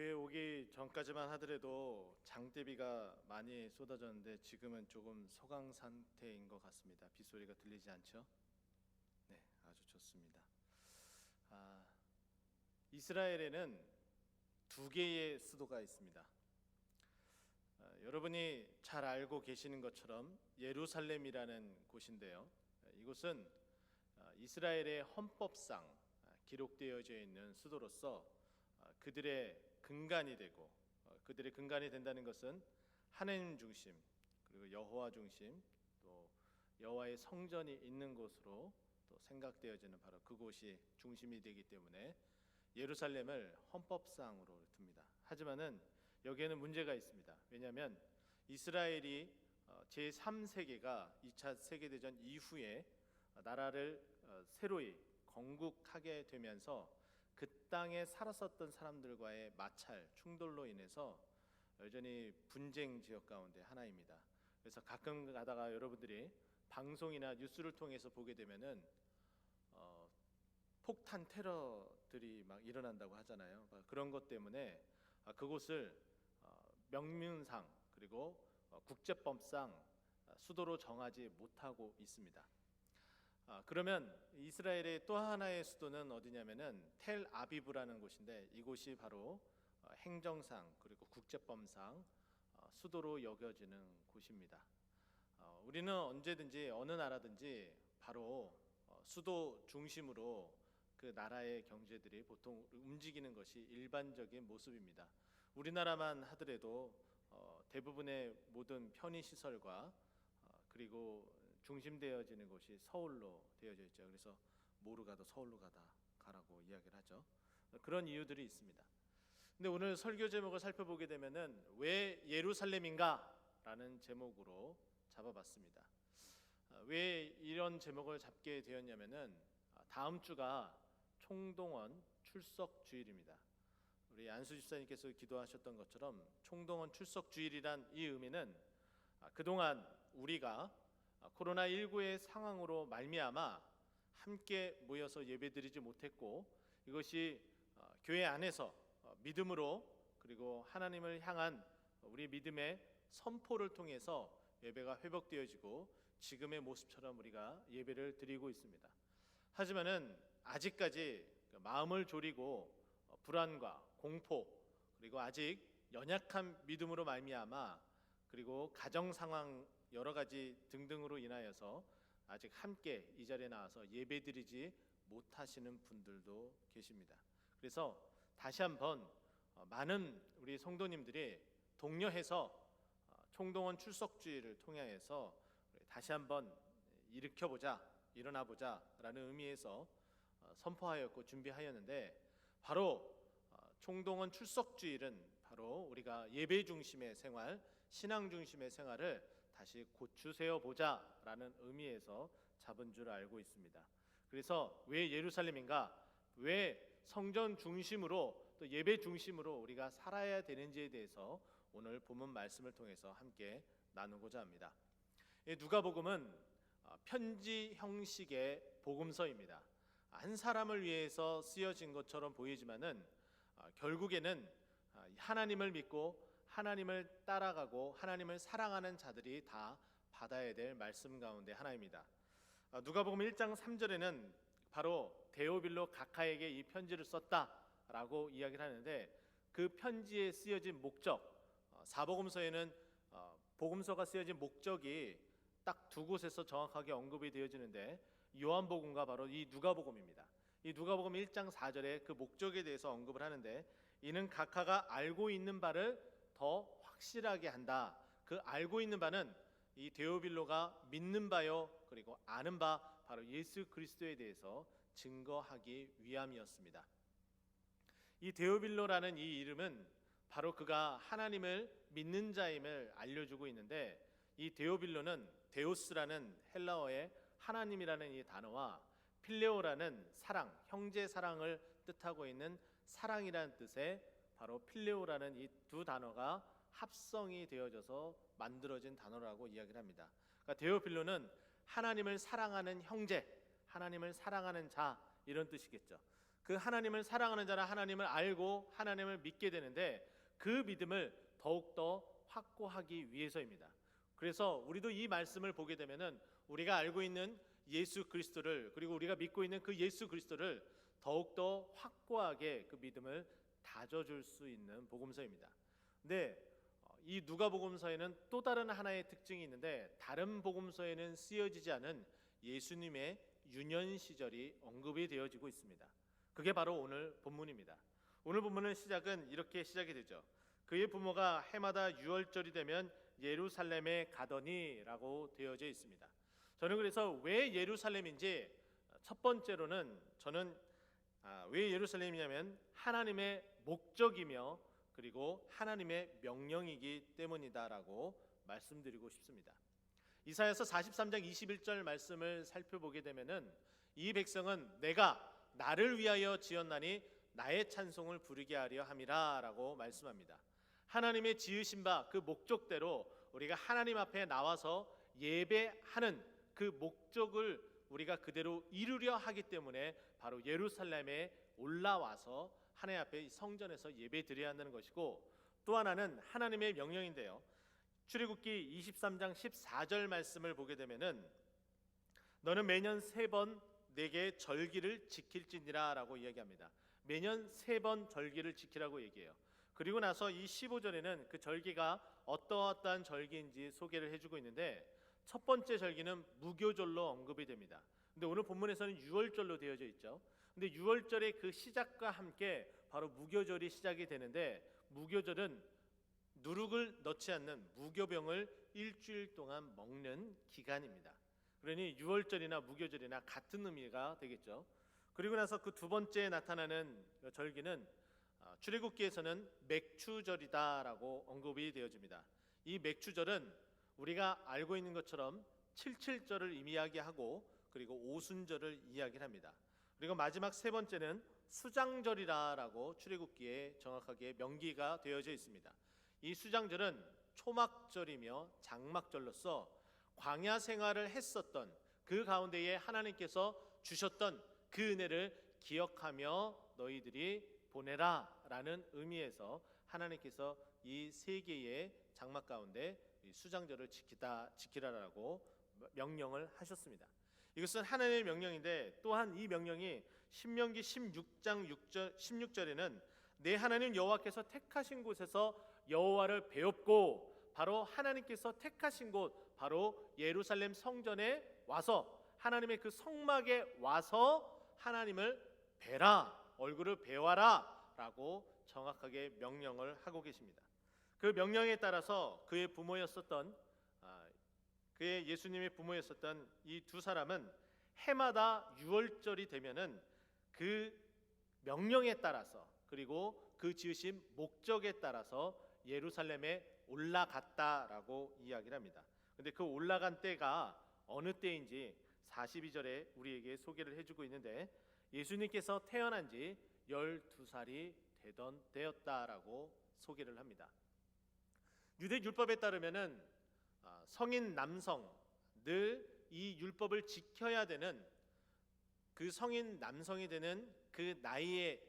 교회 오기 전까지만 하더라도 장대비가 많이 쏟아졌는데 지금은 조금 소강 상태인 것 같습니다. 빗소리가 들리지 않죠? 네, 아주 좋습니다. 아, 이스라엘에는 두 개의 수도가 있습니다. 여러분이 잘 알고 계시는 것처럼 예루살렘이라는 곳인데요. 이곳은 이스라엘의 헌법상 기록되어져 있는 수도로서 그들의 근간이 되고, 그들의 근간이 된다는 것은 하나님 중심, 그리고 여호와 중심, 또 여호와의 성전이 있는 곳으로 또 생각되어지는 바로 그곳이 중심이 되기 때문에 예루살렘을 헌법상으로 둡니다. 하지만은 여기에는 문제가 있습니다. 왜냐하면 이스라엘이 제3세계가 2차 세계대전 이후에 나라를 새로이 건국하게 되면서 그 땅에 살았었던 사람들과의 마찰, 충돌로 인해서 여전히 분쟁 지역 가운데 하나입니다. 그래서 가끔 가다가 여러분들이 방송이나 뉴스를 통해서 보게 되면은 폭탄 테러들이 막 일어난다고 하잖아요. 그런 것 때문에 그곳을 명문상 그리고 국제법상 수도로 정하지 못하고 있습니다. 그러면 이스라엘의 또 하나의 수도는 어디냐면은 텔 아비브라는 곳인데, 이곳이 바로 행정상 그리고 국제법상 수도로 여겨지는 곳입니다. 우리는 언제든지 어느 나라든지 바로 수도 중심으로 그 나라의 경제들이 보통 움직이는 것이 일반적인 모습입니다. 우리나라만 하더라도 대부분의 모든 편의시설과 그리고 중심되어지는 곳이 서울로 되어져 있죠. 그래서 뭐로 가도 서울로 가라고 이야기를 하죠. 그런 이유들이 있습니다. 근데 오늘 설교 제목을 살펴보게 되면은 왜 예루살렘인가라는 제목으로 잡아봤습니다. 왜 이런 제목을 잡게 되었냐면은 다음 주가 총동원 출석 주일입니다. 우리 안수 집사님께서 기도하셨던 것처럼 총동원 출석 주일이란 이 의미는 그동안 우리가 코로나19의 상황으로 말미암아 함께 모여서 예배드리지 못했고, 이것이 교회 안에서 믿음으로 그리고 하나님을 향한 우리 믿음의 선포를 통해서 예배가 회복되어지고 지금의 모습처럼 우리가 예배를 드리고 있습니다. 하지만은 아직까지 마음을 졸이고 불안과 공포, 그리고 아직 연약한 믿음으로 말미암아 그리고 가정 상황 여러 가지 등등으로 인하여서 아직 함께 이 자리에 나와서 예배드리지 못하시는 분들도 계십니다. 그래서 다시 한번 많은 우리 성도님들이 독려해서 총동원 출석주의를 통해서 다시 한번 일어나보자 라는 의미에서 선포하였고 준비하였는데, 바로 총동원 출석주일은 바로 우리가 예배 중심의 생활, 신앙 중심의 생활을 다시 고추세워 보자라는 의미에서 잡은 줄 알고 있습니다. 그래서 왜 예루살렘인가, 왜 성전 중심으로 또 예배 중심으로 우리가 살아야 되는지에 대해서 오늘 본문 말씀을 통해서 함께 나누고자 합니다. 누가복음은 편지 형식의 복음서입니다. 한 사람을 위해서 쓰여진 것처럼 보이지만은 결국에는 하나님을 믿고 하나님을 따라가고 하나님을 사랑하는 자들이 다 받아야 될 말씀 가운데 하나입니다. 누가복음 1장 3절에는 바로 데오빌로 각하에게 이 편지를 썼다라고 이야기를 하는데, 그 편지에 쓰여진 목적, 사복음서에는 복음서가 쓰여진 목적이 딱 두 곳에서 정확하게 언급이 되어지는데, 요한복음과 바로 이 누가복음입니다. 이 누가복음 1장 4절에 그 목적에 대해서 언급을 하는데, 이는 각하가 알고 있는 바를 더 확실하게 한다. 그 알고 있는 바는 이 데오빌로가 믿는 바요 그리고 아는 바 바로 예수 그리스도에 대해서 증거하기 위함이었습니다. 이 데오빌로라는 이 이름은 바로 그가 하나님을 믿는 자임을 알려주고 있는데, 이 데오빌로는 데오스라는 헬라어의 하나님이라는 이 단어와 필레오라는 사랑, 형제 사랑을 뜻하고 있는 사랑이라는 뜻의 바로 필레오라는 이 두 단어가 합성이 되어져서 만들어진 단어라고 이야기를 합니다. 그러니까 데오필로는 하나님을 사랑하는 형제, 하나님을 사랑하는 자, 이런 뜻이겠죠. 그 하나님을 사랑하는 자라 하나님을 알고 하나님을 믿게 되는데 그 믿음을 더욱더 확고하기 위해서입니다. 그래서 우리도 이 말씀을 보게 되면은 우리가 알고 있는 예수 그리스도를, 그리고 우리가 믿고 있는 그 예수 그리스도를 더욱더 확고하게 그 믿음을 다져줄 수 있는 복음서입니다. 근데 이 누가복음서에는 또 다른 하나의 특징이 있는데, 다른 복음서에는 쓰여지지 않은 예수님의 유년 시절이 언급이 되어지고 있습니다. 그게 바로 오늘 본문입니다. 오늘 본문의 시작은 이렇게 시작이 되죠. 그의 부모가 해마다 유월절이 되면 예루살렘에 가더니 라고 되어져 있습니다. 저는 그래서 왜 예루살렘인지, 첫 번째로는 저는 왜 예루살렘이냐면 하나님의 목적이며 그리고 하나님의 명령이기 때문이다라고 말씀드리고 싶습니다. 이사야서 43장 21절 말씀을 살펴보게 되면은 이 백성은 내가 나를 위하여 지었나니 나의 찬송을 부르게 하려 함이라라고 말씀합니다. 하나님의 지으신 바 그 목적대로 우리가 하나님 앞에 나와서 예배하는 그 목적을 우리가 그대로 이루려 하기 때문에 바로 예루살렘에 올라와서 하나님 앞에 성전에서 예배드려야 한다는 것이고, 또 하나는 하나님의 명령인데요. 출애굽기 23장 14절 말씀을 보게 되면은 너는 매년 3번 내게 절기를 지킬지니라 라고 이야기합니다. 매년 3번 절기를 지키라고 얘기해요. 그리고 나서 이 15절에는 그 절기가 어떠한 절기인지 소개를 해주고 있는데, 첫 번째 절기는 무교절로 언급이 됩니다. 근데 오늘 본문에서는 유월절로 되어져 있죠. 근데 유월절의 그 시작과 함께 바로 무교절이 시작이 되는데, 무교절은 누룩을 넣지 않는 무교병을 일주일 동안 먹는 기간입니다. 그러니 유월절이나 무교절이나 같은 의미가 되겠죠. 그리고 나서 그 두 번째 나타나는 절기는 출애굽기에서는 맥추절이다라고 언급이 되어집니다. 이 맥추절은 우리가 알고 있는 것처럼 칠칠절을 이야기하고 그리고 오순절을 이야기를 합니다. 그리고 마지막 세 번째는 수장절이라고 출애굽기에 정확하게 명기가 되어져 있습니다. 이 수장절은 초막절이며 장막절로서 광야 생활을 했었던 그 가운데에 하나님께서 주셨던 그 은혜를 기억하며 너희들이 보내라 라는 의미에서 하나님께서 이 세 개의 장막 가운데 수장절을 지키라라고 명령을 하셨습니다. 이것은 하나님의 명령인데, 또한 이 명령이 신명기 16장 16절에는 내 하나님 여호와께서 택하신 곳에서 여호와를 배웁고 바로 하나님께서 택하신 곳 바로 예루살렘 성전에 와서 하나님의 그 성막에 와서 하나님을 뵈라, 얼굴을 배워라 라고 정확하게 명령을 하고 계십니다. 그 명령에 따라서 그의 부모였었던 그의 예수님의 부모였었던 이 두 사람은 해마다 유월절이 되면은 그 명령에 따라서 그리고 그 지으신 목적에 따라서 예루살렘에 올라갔다라고 이야기를 합니다. 근데 그 올라간 때가 어느 때인지 42절에 우리에게 소개를 해주고 있는데, 예수님께서 태어난 지 12살이 되었다라고 소개를 합니다. 유대 율법에 따르면은 성인 남성 늘 이 율법을 지켜야 되는 그 성인 남성이 되는 그 나이의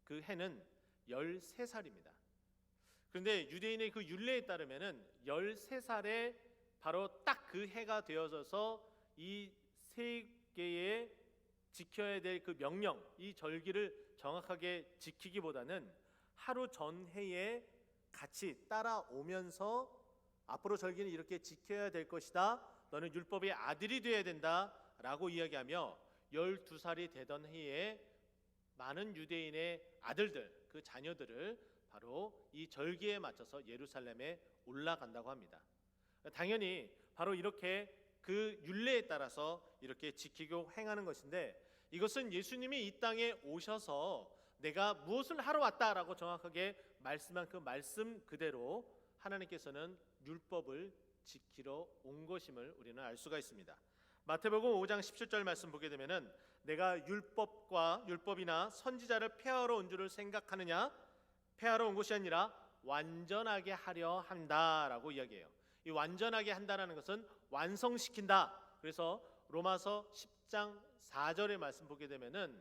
그 해는 13살입니다. 그런데 유대인의 그 율례에 따르면은 13살에 바로 딱 그 해가 되어져서 이 세 개의 지켜야 될 그 명령, 이 절기를 정확하게 지키기보다는 하루 전해에 같이 따라오면서 앞으로 절기는 이렇게 지켜야 될 것이다, 너는 율법의 아들이 되어야 된다 라고 이야기하며 12살이 되던 해에 많은 유대인의 아들들, 그 자녀들을 바로 이 절기에 맞춰서 예루살렘에 올라간다고 합니다. 당연히 바로 이렇게 그 율례에 따라서 이렇게 지키고 행하는 것인데, 이것은 예수님이 이 땅에 오셔서 내가 무엇을 하러 왔다라고 정확하게 말씀한 그 말씀 그대로 하나님께서는 율법을 지키러 온 것임을 우리는 알 수가 있습니다. 마태복음 5장 17절 말씀 보게 되면은 내가 율법이나 선지자를 폐하러 온 줄을 생각하느냐? 폐하러 온 것이 아니라 완전하게 하려 한다라고 이야기해요. 이 완전하게 한다라는 것은 완성시킨다. 그래서 로마서 10장 4절의 말씀 보게 되면은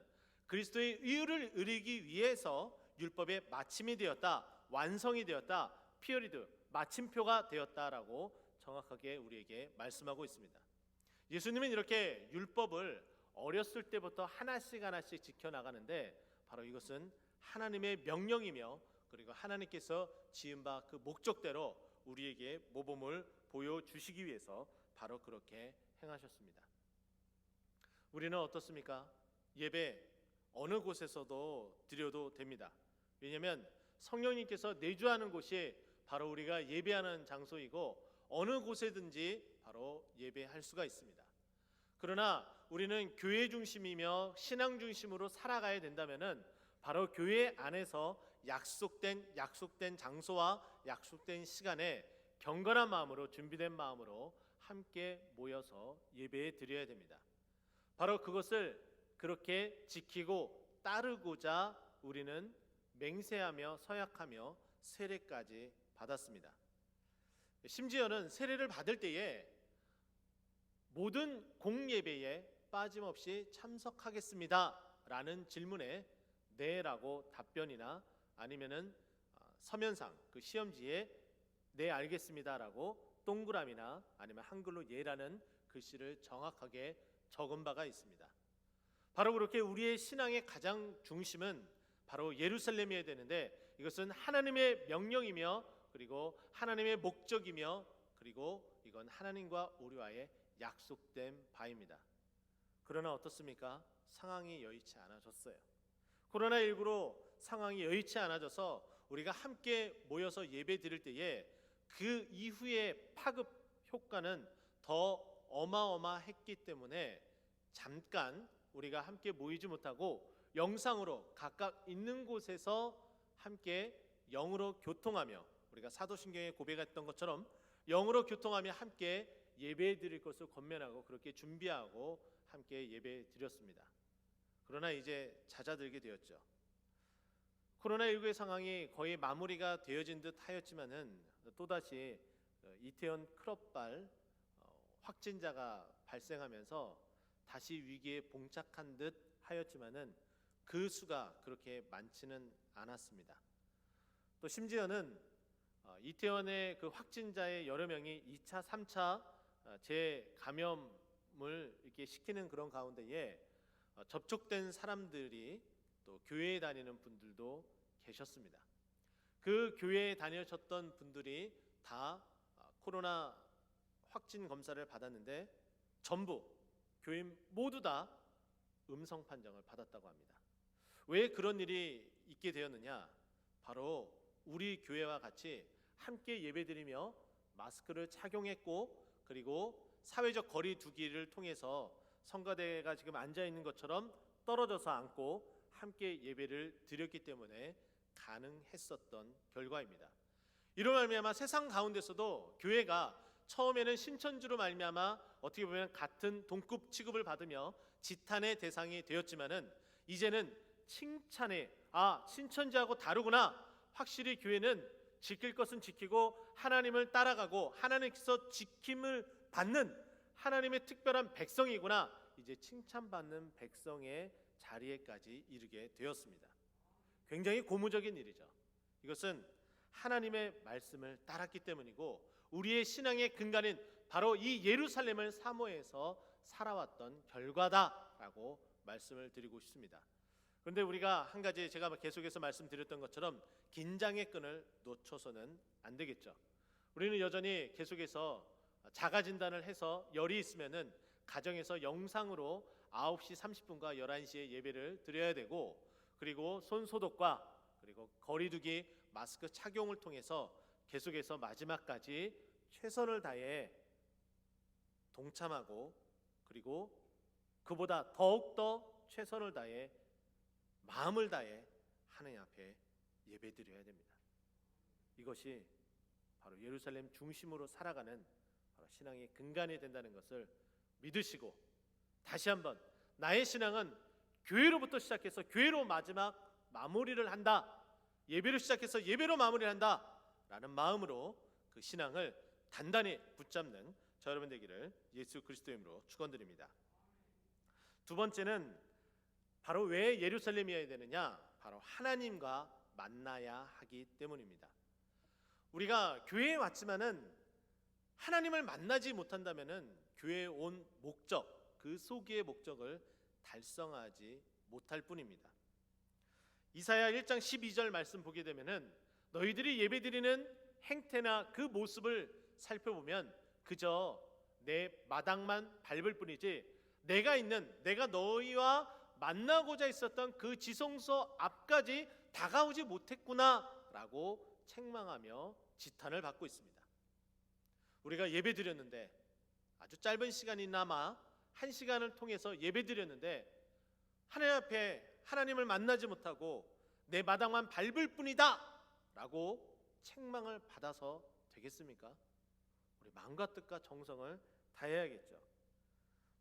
그리스도의 의를 이루기 위해서 율법의 마침이 되었다, 완성이 되었다, 피어리드, 마침표가 되었다라고 정확하게 우리에게 말씀하고 있습니다. 예수님은 이렇게 율법을 어렸을 때부터 하나씩 하나씩 지켜나가는데 바로 이것은 하나님의 명령이며 그리고 하나님께서 지은 바 그 목적대로 우리에게 모범을 보여주시기 위해서 바로 그렇게 행하셨습니다. 우리는 어떻습니까? 예배 어느 곳에서도 드려도 됩니다. 왜냐하면 성령님께서 내주하는 곳이 바로 우리가 예배하는 장소이고 어느 곳에든지 바로 예배할 수가 있습니다. 그러나 우리는 교회 중심이며 신앙 중심으로 살아가야 된다면은 바로 교회 안에서 약속된 장소와 약속된 시간에 경건한 마음으로 준비된 마음으로 함께 모여서 예배에 드려야 됩니다. 바로 그것을 그렇게 지키고 따르고자 우리는 맹세하며 서약하며 세례까지 받았습니다. 심지어는 세례를 받을 때에 모든 공예배에 빠짐없이 참석하겠습니다 라는 질문에 네라고 답변이나 아니면은 서면상 그 시험지에 네 알겠습니다라고 동그라미나 아니면 한글로 예라는 글씨를 정확하게 적은 바가 있습니다. 바로 그렇게 우리의 신앙의 가장 중심은 바로 예루살렘이어야 되는데 이것은 하나님의 명령이며 그리고 하나님의 목적이며 그리고 이건 하나님과 우리와의 약속된 바입니다. 그러나 어떻습니까? 상황이 여의치 않아졌어요. 코로나19로 상황이 여의치 않아져서 우리가 함께 모여서 예배 드릴 때에 그 이후의 파급 효과는 더 어마어마했기 때문에 잠깐 우리가 함께 모이지 못하고 영상으로 각각 있는 곳에서 함께 영으로 교통하며 우리가 사도신경에 고백했던 것처럼 영으로 교통하며 함께 예배 드릴 것을 권면하고 그렇게 준비하고 함께 예배 드렸습니다. 그러나 이제 잦아들게 되었죠. 코로나19의 상황이 거의 마무리가 되어진 듯 하였지만은 또다시 이태원 클럽발 확진자가 발생하면서 다시 위기에 봉착한 듯 하였지만은 그 수가 그렇게 많지는 않았습니다. 또 심지어는 이태원의 그 확진자의 여러 명이 2차, 3차 재감염을 이렇게 시키는 그런 가운데에 접촉된 사람들이 또 교회에 다니는 분들도 계셨습니다. 그 교회에 다니셨던 분들이 다 코로나 확진 검사를 받았는데 전부 교회 모두 다 음성 판정을 받았다고 합니다. 왜 그런 일이 있게 되었느냐? 바로 우리 교회와 같이 함께 예배드리며 마스크를 착용했고 그리고 사회적 거리 두기를 통해서 성가대가 지금 앉아 있는 것처럼 떨어져서 앉고 함께 예배를 드렸기 때문에 가능했었던 결과입니다. 이로 말미암아 세상 가운데서도 교회가 처음에는 신천지로 말미암아 어떻게 보면 같은 동급 취급을 받으며 지탄의 대상이 되었지만은 이제는 칭찬의 신천지하고 다르구나. 확실히 교회는 지킬 것은 지키고 하나님을 따라가고 하나님께서 지킴을 받는 하나님의 특별한 백성이구나. 이제 칭찬받는 백성의 자리에까지 이르게 되었습니다. 굉장히 고무적인 일이죠. 이것은 하나님의 말씀을 따랐기 때문이고 우리의 신앙의 근간인 바로 이 예루살렘을 사모해서 살아왔던 결과다라고 말씀을 드리고 싶습니다. 그런데 우리가 한 가지 제가 계속해서 말씀드렸던 것처럼 긴장의 끈을 놓쳐서는 안 되겠죠. 우리는 여전히 계속해서 자가진단을 해서 열이 있으면은 가정에서 영상으로 9시 30분과 11시에 예배를 드려야 되고 그리고 손 소독과 그리고 거리두기 마스크 착용을 통해서 계속해서 마지막까지 최선을 다해 동참하고 그리고 그보다 더욱더 최선을 다해 마음을 다해 하나님 앞에 예배드려야 됩니다. 이것이 바로 예루살렘 중심으로 살아가는 바로 신앙의 근간이 된다는 것을 믿으시고 다시 한번 나의 신앙은 교회로부터 시작해서 교회로 마지막 마무리를 한다. 예배로 시작해서 예배로 마무리를 한다 라는 마음으로 그 신앙을 단단히 붙잡는 저 여러분 되기를 예수 그리스도의 이름으로 축원드립니다. 두 번째는 바로 왜 예루살렘이어야 되느냐? 바로 하나님과 만나야 하기 때문입니다. 우리가 교회에 왔지만은 하나님을 만나지 못한다면은 교회에 온 목적, 그 소기의 목적을 달성하지 못할 뿐입니다. 이사야 1장 12절 말씀 보게 되면은 너희들이 예배드리는 행태나 그 모습을 살펴보면 그저 내 마당만 밟을 뿐이지 내가 너희와 만나고자 있었던 그 지성소 앞까지 다가오지 못했구나라고 책망하며 지탄을 받고 있습니다. 우리가 예배드렸는데 아주 짧은 시간이나마 한 시간을 통해서 예배드렸는데 하나님 앞에 하나님을 만나지 못하고 내 마당만 밟을 뿐이다 라고 책망을 받아서 되겠습니까? 우리 마음과 뜻과 정성을 다해야겠죠.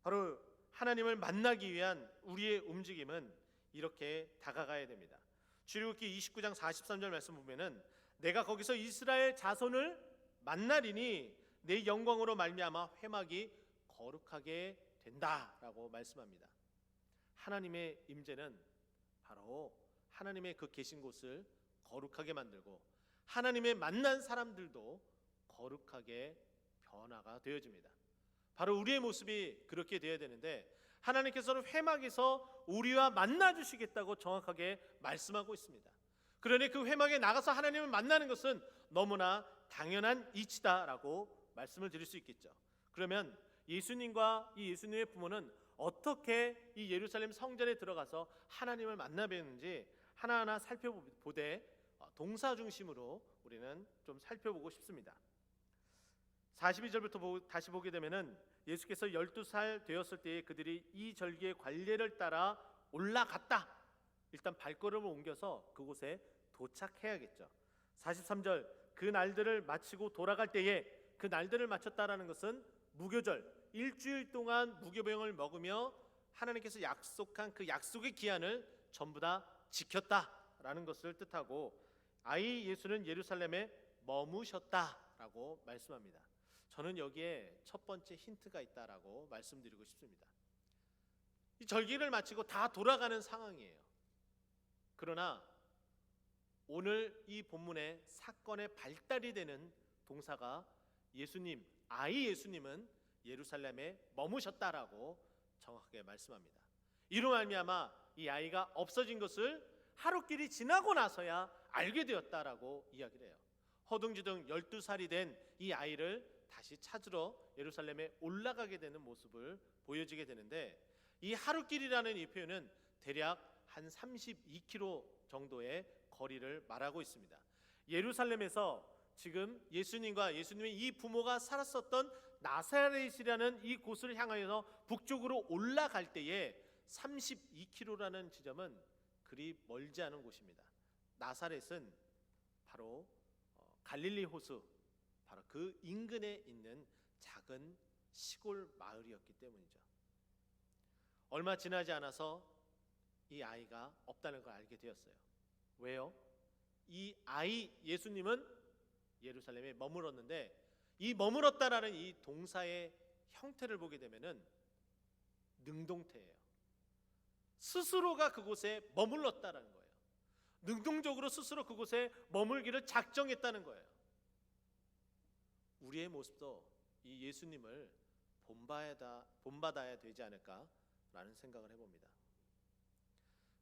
바로 하나님을 만나기 위한 우리의 움직임은 이렇게 다가가야 됩니다. 출애굽기 29장 43절 말씀 보면은 내가 거기서 이스라엘 자손을 만나리니 내 영광으로 말미암아 회막이 거룩하게 된다라고 말씀합니다. 하나님의 임재는 바로 하나님의 그 계신 곳을 거룩하게 만들고 하나님의 만난 사람들도 거룩하게 변화가 되어집니다. 바로 우리의 모습이 그렇게 되어야 되는데 하나님께서는 회막에서 우리와 만나 주시겠다고 정확하게 말씀하고 있습니다. 그러니 그 회막에 나가서 하나님을 만나는 것은 너무나 당연한 이치다라고 말씀을 드릴 수 있겠죠. 그러면 예수님과 이 예수님의 부모는 어떻게 이 예루살렘 성전에 들어가서 하나님을 만나 뵀는지 하나하나 살펴보되 동사 중심으로 우리는 좀 살펴보고 싶습니다. 42절부터 다시 보게 되면은 예수께서 12살 되었을 때에 그들이 이 절기의 관례를 따라 올라갔다. 일단 발걸음을 옮겨서 그곳에 도착해야겠죠. 43절 그 날들을 마치고 돌아갈 때에 그 날들을 마쳤다라는 것은 무교절 일주일 동안 무교병을 먹으며 하나님께서 약속한 그 약속의 기한을 전부 다 지켰다라는 것을 뜻하고 아이 예수는 예루살렘에 머무셨다라고 말씀합니다. 저는 여기에 첫 번째 힌트가 있다라고 말씀드리고 싶습니다. 이 절기를 마치고 다 돌아가는 상황이에요. 그러나 오늘 이 본문의 사건의 발달이 되는 동사가 예수님, 아이 예수님은 예루살렘에 머무셨다라고 정확하게 말씀합니다. 이로 말미암아 이 아이가 없어진 것을 하루길이 지나고 나서야 알게 되었다라고 이야기를 해요. 허둥지둥 12살이 된 이 아이를 다시 찾으러 예루살렘에 올라가게 되는 모습을 보여지게 되는데 이 하루길이라는 이 표현은 대략 한 32km 정도의 거리를 말하고 있습니다. 예루살렘에서 지금 예수님과 예수님의 이 부모가 살았었던 나사렛이라는 이 곳을 향하여서 북쪽으로 올라갈 때에 32km라는 지점은 그리 멀지 않은 곳입니다. 나사렛은 바로 갈릴리 호수 바로 그 인근에 있는 작은 시골 마을이었기 때문이죠. 얼마 지나지 않아서 이 아이가 없다는 걸 알게 되었어요. 왜요? 이 아이 예수님은 예루살렘에 머물었는데 이 머물었다라는 이 동사의 형태를 보게 되면은 능동태예요. 스스로가 그곳에 머물렀다라는 거예요. 능동적으로 스스로 그곳에 머물기를 작정했다는 거예요. 우리의 모습도 이 예수님을 본받아야 되지 않을까라는 생각을 해봅니다.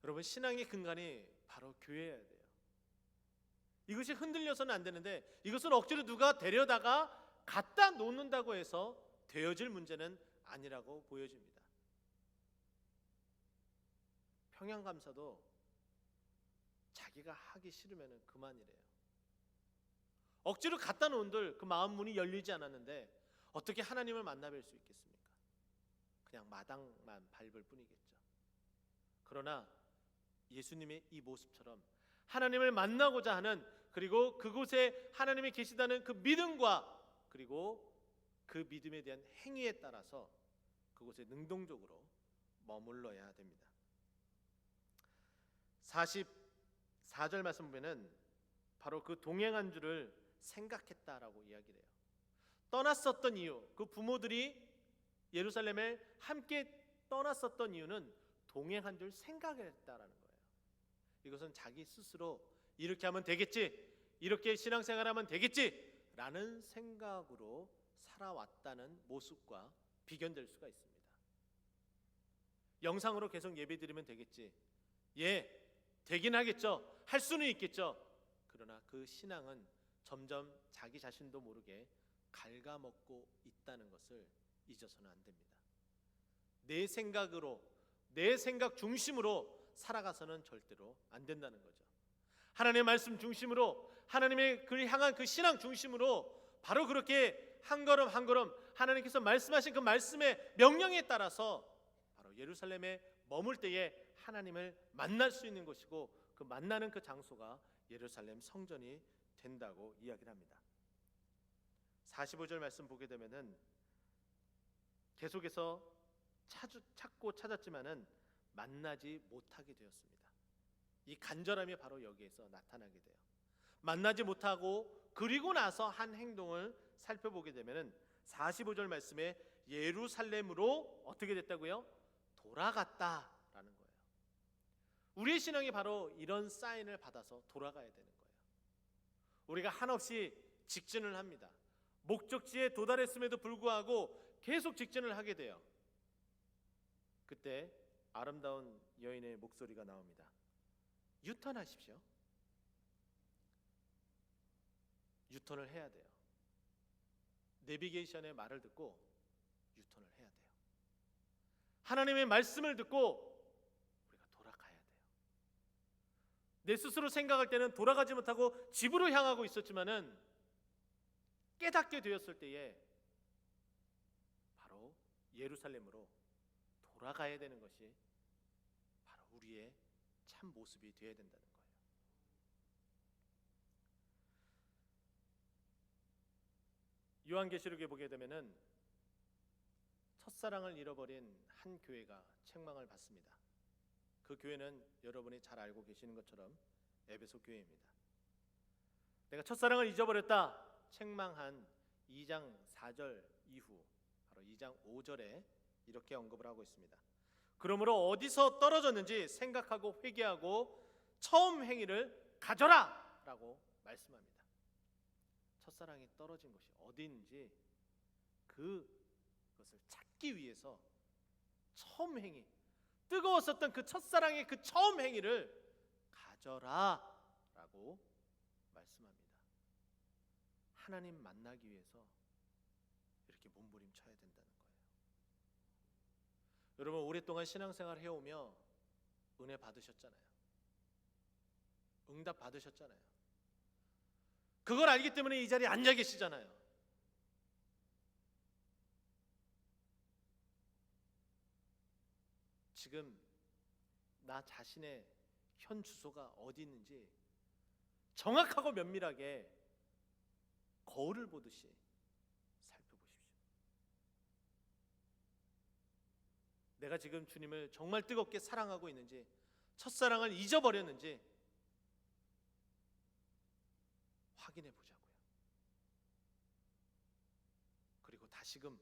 여러분 신앙의 근간이 바로 교회여야 돼요. 이것이 흔들려서는 안 되는데 이것은 억지로 누가 데려다가 갖다 놓는다고 해서 되어질 문제는 아니라고 보여집니다. 평양감사도 자기가 하기 싫으면 그만이래요. 억지로 갖다 놓은들 그 마음 문이 열리지 않았는데 어떻게 하나님을 만나뵐 수 있겠습니까? 그냥 마당만 밟을 뿐이겠죠. 그러나 예수님의 이 모습처럼 하나님을 만나고자 하는 그리고 그곳에 하나님이 계시다는 그 믿음과 그리고 그 믿음에 대한 행위에 따라서 그곳에 능동적으로 머물러야 됩니다. 44절 말씀 보면은 바로 그 동행한 줄을 생각했다라고 이야기를 해요. 떠났었던 이유, 그 부모들이 예루살렘에 함께 떠났었던 이유는 동행한 줄 생각을 했다라는 거예요. 이것은 자기 스스로 이렇게 하면 되겠지, 이렇게 신앙생활하면 되겠지 라는 생각으로 살아왔다는 모습과 비견될 수가 있습니다. 영상으로 계속 예배드리면 되겠지, 예, 되긴 하겠죠, 할 수는 있겠죠. 그러나 그 신앙은 점점 자기 자신도 모르게 갉아먹고 있다는 것을 잊어서는 안 됩니다. 내 생각으로, 내 생각 중심으로 살아가서는 절대로 안 된다는 거죠. 하나님의 말씀 중심으로, 하나님의 그 향한 그 신앙 중심으로 바로 그렇게 한 걸음 한 걸음 하나님께서 말씀하신 그 말씀의 명령에 따라서 바로 예루살렘에 머물 때에 하나님을 만날 수 있는 것이고, 그 만나는 그 장소가 예루살렘 성전이 된다고 이야기를 합니다. 45절 말씀 보게 되면은 계속해서 찾고 찾았지만은 만나지 못하게 되었습니다. 이 간절함이 바로 여기에서 나타나게 돼요. 만나지 못하고 그리고 나서 한 행동을 살펴보게 되면은 45절 말씀에 예루살렘으로 어떻게 됐다고요? 돌아갔다라는 거예요. 우리의 신앙이 바로 이런 사인을 받아서 돌아가야 되는 거예요. 우리가 한없이 직진을 합니다. 목적지에 도달했음에도 불구하고 계속 직진을 하게 돼요. 그때 아름다운 여인의 목소리가 나옵니다. 유턴하십시오. 유턴을 해야 돼요. 내비게이션의 말을 듣고 유턴을 해야 돼요. 하나님의 말씀을 듣고 우리가 돌아가야 돼요. 내 스스로 생각할 때는 돌아가지 못하고 집으로 향하고 있었지만은 깨닫게 되었을 때에 바로 예루살렘으로 돌아가야 되는 것이 바로 우리의 참 모습이 되어야 된다는 거예요. 요한계시록에 보게 되면은 첫사랑을 잃어버린 한 교회가 책망을 받습니다. 그 교회는 여러분이 잘 알고 계시는 것처럼 에베소 교회입니다. 내가 첫사랑을 잊어버렸다 책망한 2장 4절 이후 바로 2장 5절에 이렇게 언급을 하고 있습니다. 그러므로 어디서 떨어졌는지 생각하고 회개하고 처음 행위를 가져라 라고 말씀합니다. 첫사랑이 떨어진 곳이 어디 있는지 그것을 찾기 위해서 처음 행위, 뜨거웠었던 그 첫사랑의 그 처음 행위를 가져라 라고 말씀합니다. 하나님 만나기 위해서 이렇게 몸부림쳐야 된다는 거예요. 여러분, 오랫동안 신앙생활 해오며 은혜 받으셨잖아요. 응답 받으셨잖아요. 그걸 알기 때문에 이 자리에 앉아 계시잖아요. 지금 나 자신의 현 주소가 어디 있는지 정확하고 면밀하게 거울을 보듯이 살펴보십시오. 내가 지금 주님을 정말 뜨겁게 사랑하고 있는지, 첫사랑을 잊어버렸는지 확인해 보자고요. 그리고 다시금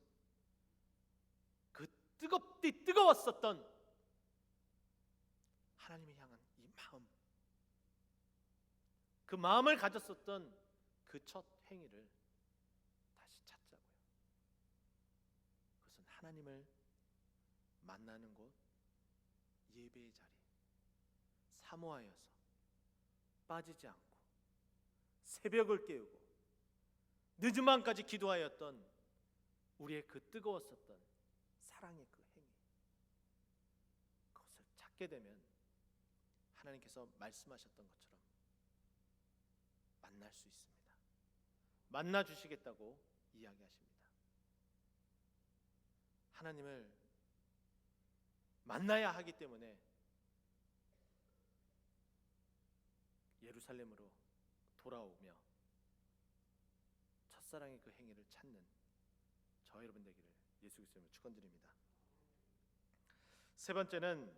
그 뜨거웠었던 하나님을 향한 이 마음, 그 마음을 가졌었던 그 첫 행위를 다시 찾자고요. 그것은 하나님을 만나는 곳, 예배의 자리, 사모하여서 빠지지 않고 새벽을 깨우고 늦은 밤까지 기도하였던 우리의 그 뜨거웠었던 사랑의 그 행위, 그것을 찾게 되면 하나님께서 말씀하셨던 것처럼 만날 수 있습니다. 만나 주시겠다고 이야기하십니다. 하나님을 만나야 하기 때문에 예루살렘으로 돌아오며 첫사랑의 그 행위를 찾는 저 여러분 되기를 예수 그리스도로 축원드립니다. 세 번째는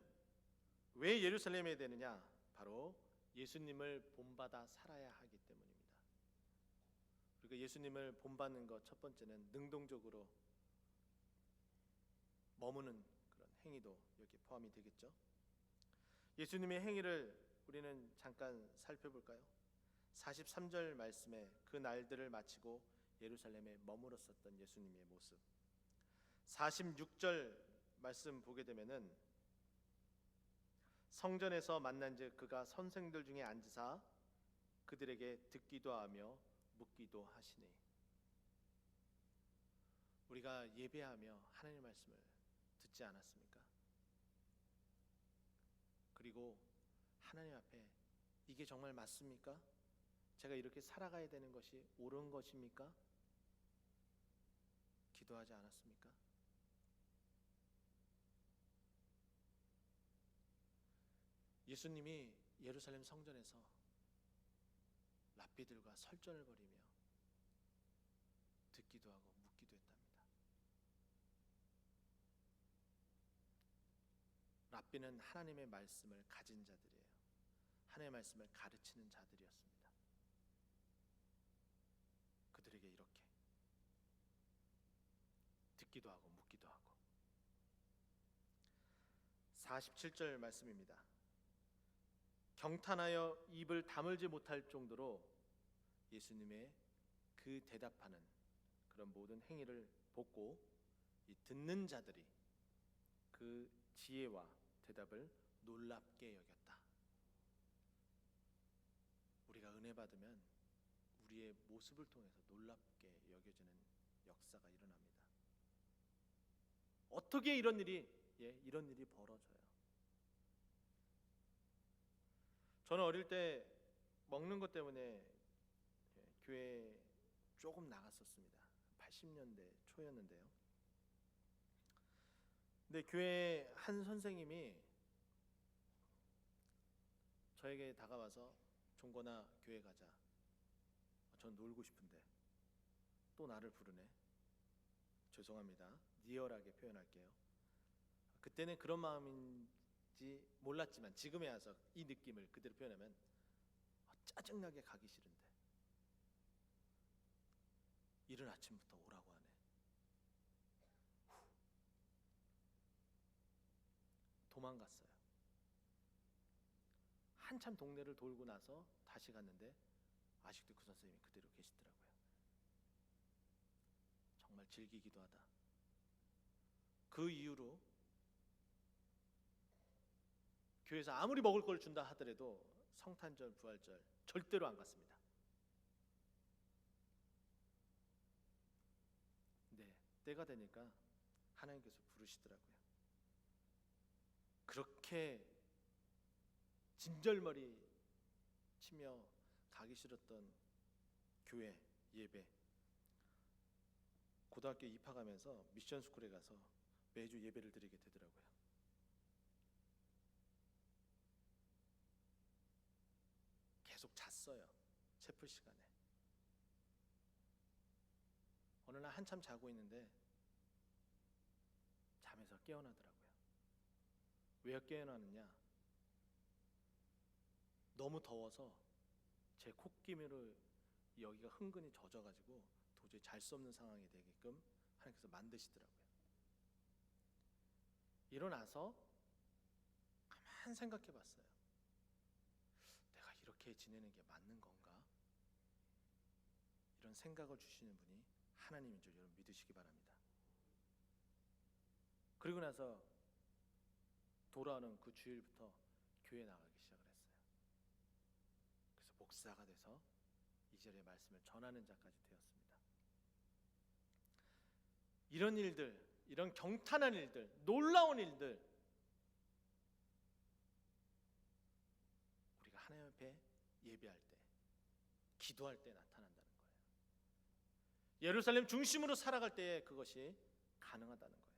왜 예루살렘에 되느냐? 바로 예수님을 본받아 살아야 하기 때문입니다. 그리고 예수님을 본받는 것 첫 번째는 능동적으로 머무는 그런 행위도 여기 포함이 되겠죠. 예수님의 행위를 우리는 잠깐 살펴볼까요? 43절 말씀에 그 날들을 마치고 예루살렘에 머물렀었던 예수님의 모습. 46절 말씀 보게 되면은 성전에서 만난즉 그가 선생들 중에 앉으사 그들에게 듣기도 하며 묻기도 하시니. 우리가 예배하며 하나님의 말씀을 듣지 않았습니까? 그리고 하나님 앞에 이게 정말 맞습니까? 제가 이렇게 살아가야 되는 것이 옳은 것입니까? 기도하지 않았습니까? 예수님이 예루살렘 성전에서 랍비들과 설전을 벌이며 듣기도 하고 묻기도 했답니다. 랍비는 하나님의 말씀을 가진 자들이에요. 하나님의 말씀을 가르치는 자들이었습니다. 그들에게 이렇게 듣기도 하고 묻기도 하고. 47절 말씀입니다. 경탄하여 입을 다물지 못할 정도로 예수님의 그 대답하는 그런 모든 행위를 보고 이 듣는 자들이 그 지혜와 대답을 놀랍게 여겼다. 우리가 은혜 받으면 우리의 모습을 통해서 놀랍게 여겨지는 역사가 일어납니다. 어떻게 이런 일이 벌어져요? 저는 어릴 때 먹는 것 때문에 교회 조금 나갔었습니다. 80년대 초였는데요. 근데 교회 한 선생님이 저에게 다가와서 종건아 교회 가자. 전 놀고 싶은데 또 나를 부르네. 죄송합니다. 리얼하게 표현할게요. 그때는 그런 마음인지 몰랐지만 지금에 와서 이 느낌을 그대로 표현하면 짜증나게 가기 싫은데 이른 아침부터 오라고 하네. 도망갔어요. 한참 동네를 돌고 나서 다시 갔는데 아직도 그 선생님이 그대로 계시더라고요. 정말 즐기기도 하다. 그 이후로 교회에서 아무리 먹을 걸 준다 하더라도 성탄절, 부활절 절대로 안 갔습니다. 네, 때가 되니까 하나님께서 부르시더라고요. 그렇게 진절머리 치며 가기 싫었던 교회 예배, 고등학교 입학하면서 미션 스쿨에 가서 매주 예배를 드리게 되더라고요. 계속 잤어요. 채플 시간에. 어느 날 한참 자고 있는데 잠에서 깨어나더라고요. 왜 깨어나느냐? 너무 더워서 제 콧기미로 여기가 흥근히 젖어가지고 도저히 잘 수 없는 상황이 되게끔 하나님께서 만드시더라고요. 일어나서 가만 생각해 봤어요. 내가 이렇게 지내는 게 맞는 건가? 이런 생각을 주시는 분이 하나님인 줄 여러분 믿으시기 바랍니다. 그리고 나서 돌아오는 그 주일부터 교회 나가기 시작을 했어요. 그래서 목사가 돼서 이 절의 말씀을 전하는 자까지 되었습니다. 이런 일들, 이런 경탄한 일들, 놀라운 일들 우리가 하나님 앞에 예배할 때, 기도할 때 나타난다는 거예요. 예루살렘 중심으로 살아갈 때에 그것이 가능하다는 거예요.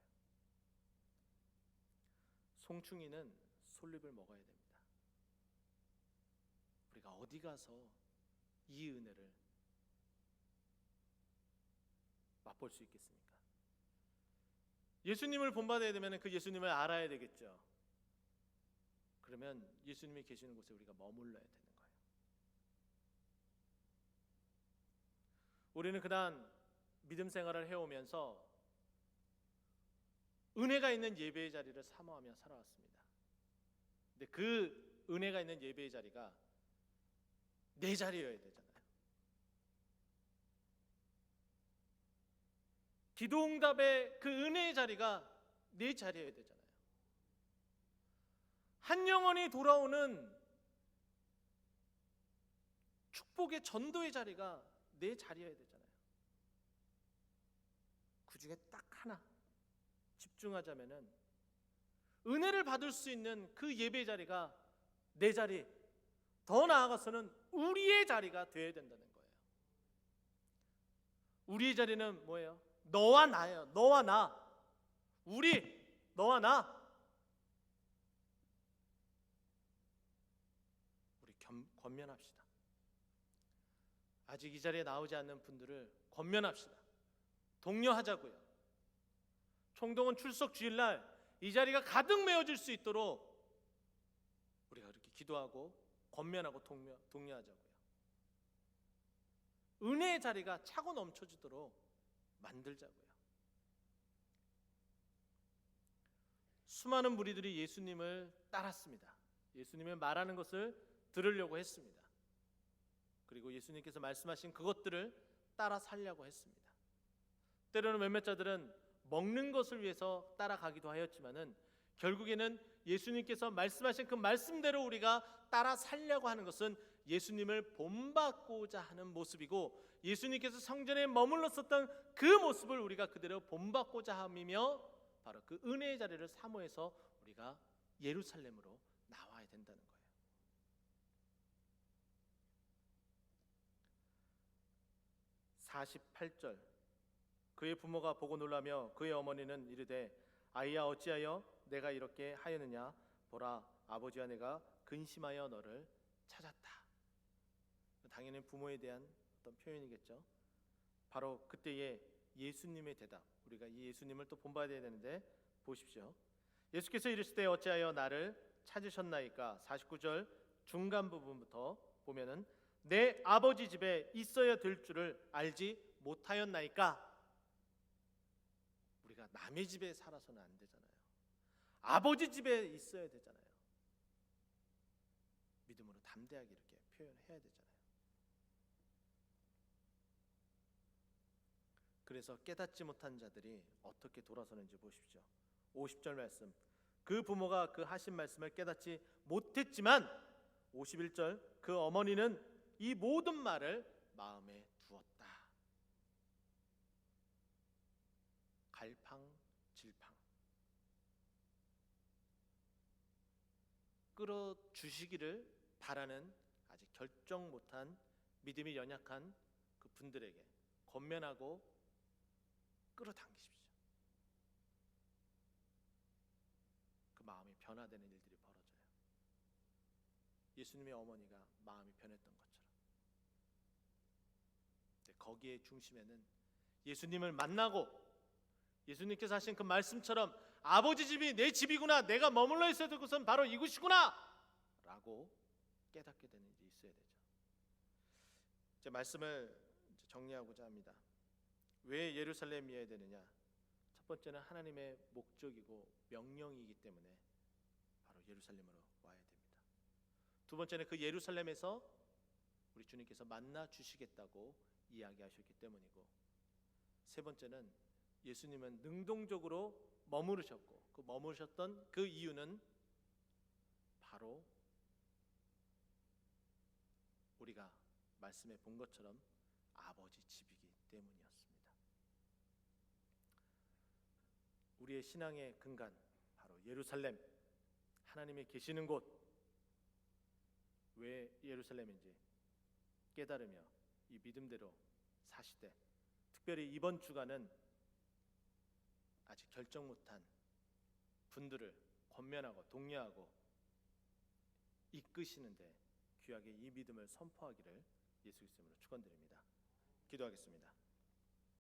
송충이는 솔잎을 먹어야 됩니다. 우리가 어디 가서 이 은혜를 맛볼 수 있겠습니까? 예수님을 본받아야 되면 그 예수님을 알아야 되겠죠. 그러면 예수님이 계시는 곳에 우리가 머물러야 되는 거예요. 우리는 그간 믿음 생활을 해오면서 은혜가 있는 예배의 자리를 사모하며 살아왔습니다. 근데 그 은혜가 있는 예배의 자리가 내 자리여야 되잖아요. 기도응답의 그 은혜의 자리가 내 자리여야 되잖아요. 한 영혼이 돌아오는 축복의 전도의 자리가 내 자리여야 되잖아요. 그 중에 딱 하나 집중하자면은 은혜를 받을 수 있는 그 예배 자리가 내 자리, 더 나아가서는 우리의 자리가 되어야 된다는 거예요. 우리의 자리는 뭐예요? 너와 나예요. 너와 나. 너와 나. 우리 권면합시다. 아직 이 자리에 나오지 않는 분들을 권면합시다. 독려하자고요. 총동원 출석 주일날 이 자리가 가득 메워질 수 있도록 우리가 그렇게 기도하고 권면하고 독려하자고요. 은혜의 자리가 차고 넘쳐지도록 만들자고요. 수많은 무리들이 예수님을 따랐습니다. 예수님의 말하는 것을 들으려고 했습니다. 그리고 예수님께서 말씀하신 그것들을 따라 살려고 했습니다. 때로는 몇몇 자들은 먹는 것을 위해서 따라가기도 하였지만은 결국에는 예수님께서 말씀하신 그 말씀대로 우리가 따라 살려고 하는 것은 예수님을 본받고자 하는 모습이고, 예수님께서 성전에 머물렀었던 그 모습을 우리가 그대로 본받고자 함이며, 바로 그 은혜의 자리를 사모해서 우리가 예루살렘으로 나와야 된다는 거예요. 48절, 그의 부모가 보고 놀라며 그의 어머니는 이르되 아이야 어찌하여 내가 이렇게 하였느냐, 보라 아버지와 내가 근심하여 너를 찾았다. 당연히 부모에 대한 어떤 표현이겠죠. 바로 그때의 예수님의 대답, 우리가 이 예수님을 또 본받아야 되는데 보십시오. 예수께서 이르시되 어찌하여 나를 찾으셨나이까. 49절 중간 부분부터 보면은 내 아버지 집에 있어야 될 줄을 알지 못하였나이까. 우리가 남의 집에 살아서는 안 되잖아요. 아버지 집에 있어야 되잖아요. 믿음으로 담대하게 이렇게 표현해야 되잖아요. 그래서 깨닫지 못한 자들이 어떻게 돌아서는지 보십시오. 50절 말씀, 그 부모가 그 하신 말씀을 깨닫지 못했지만 51절 그 어머니는 이 모든 말을 마음에 두었다. 갈팡질팡 끌어주시기를 바라는 아직 결정 못한 믿음이 연약한 그 분들에게 권면하고 끌어당기십시오. 그 마음이 변화되는 일들이 벌어져요. 예수님의 어머니가 마음이 변했던 것처럼. 거기에 중심에는 예수님을 만나고 예수님께서 하신 그 말씀처럼 아버지 집이 내 집이구나, 내가 머물러 있어야 될 곳은 바로 이곳이구나 라고 깨닫게 되는 일이 있어야 되죠. 이제 말씀을 정리하고자 합니다. 왜 예루살렘이어야 되느냐? 첫 번째는 하나님의 목적이고 명령이기 때문에 바로 예루살렘으로 와야 됩니다. 두 번째는 그 예루살렘에서 우리 주님께서 만나 주시겠다고 이야기하셨기 때문이고, 세 번째는 예수님은 능동적으로 머무르셨고, 그 머무르셨던 그 이유는 바로 우리가 말씀에 본 것처럼 아버지 집이기 때문이었습니다. 우리의 신앙의 근간, 바로 예루살렘, 하나님이 계시는 곳, 왜 예루살렘인지 깨달으며 이 믿음대로 사시되, 특별히 이번 주간은 아직 결정 못한 분들을 권면하고 독려하고 이끄시는데 귀하게 이 믿음을 선포하기를 예수 그리스도 이름으로 축원드립니다. 기도하겠습니다.